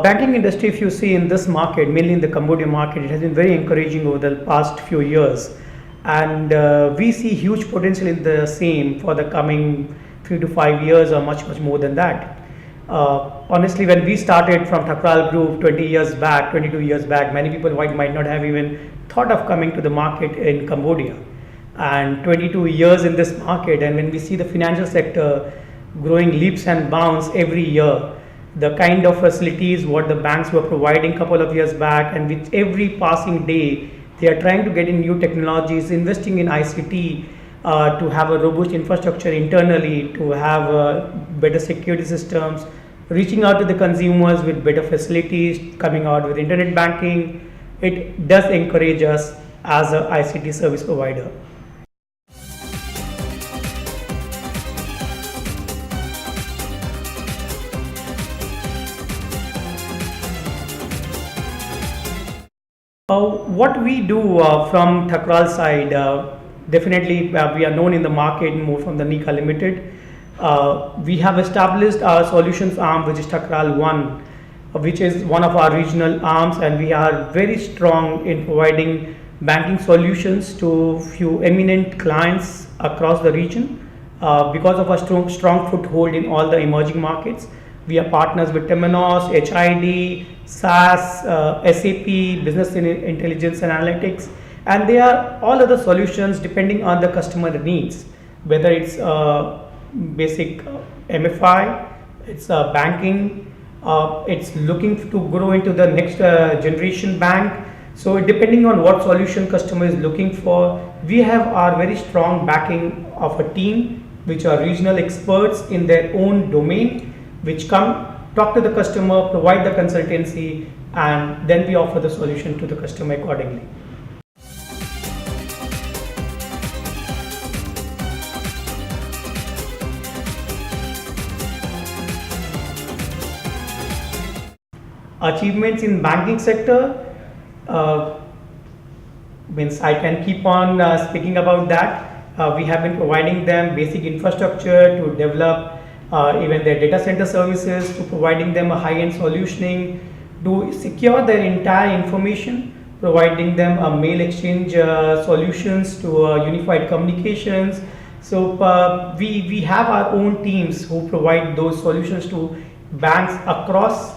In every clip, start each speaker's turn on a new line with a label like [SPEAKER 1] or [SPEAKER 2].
[SPEAKER 1] Banking industry, if you see in this market, mainly in the Cambodia market, it has been very encouraging over the past few years, and we see huge potential in the same for the coming 3 to 5 years or much more than that. Honestly, when we started from Thakral Group 20 years back, 22 years back, many people might not have even thought of coming to the market in Cambodia. And 22 years in this market, and when we see the financial sector growing leaps and bounds every year, the kind of facilities what the banks were providing couple of years back, and with every passing day they are trying to get in new technologies, investing in ICT, to have a robust infrastructure internally, to have better security systems, reaching out to the consumers with better facilities, coming out with internet banking. It does encourage us as a ICT service provider. What we do from Thakral side, definitely we are known in the market more from the Nika Limited. We have established our solutions arm, which is Thakral One, which is one of our regional arms, and we are very strong in providing banking solutions to few eminent clients across the region. Because of our strong foothold in all the emerging markets, we are partners with Temenos, HID, SAS, SAP, Business Intelligence and Analytics, and they are all other solutions depending on the customer needs, whether it's basic MFI, it's banking, it's looking to grow into the next generation bank. So depending on what solution customer is looking for, we have our very strong backing of a team which are regional experts in their own domain, which come talk to the customer, provide the consultancy, and then we offer the solution to the customer accordingly. Achievements in banking sector, means I can keep on speaking about that. We have been providing them basic infrastructure to develop even their data center services, to providing them a high-end solutioning, to secure their entire information, providing them a mail exchange solutions to unified communications. So we have our own teams who provide those solutions to banks across,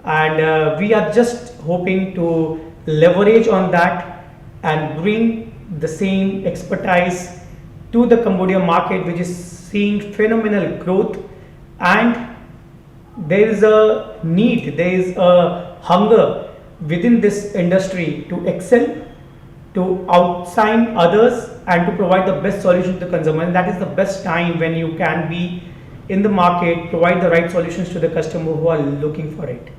[SPEAKER 1] and we are just hoping to leverage on that and bring the same expertise to the Cambodia market, which is seeing phenomenal growth, and there is a need, there is a hunger within this industry to excel, to outshine others, and to provide the best solution to the consumer. And that is the best time when you can be in the market, provide the right solutions to the customer who are looking for it.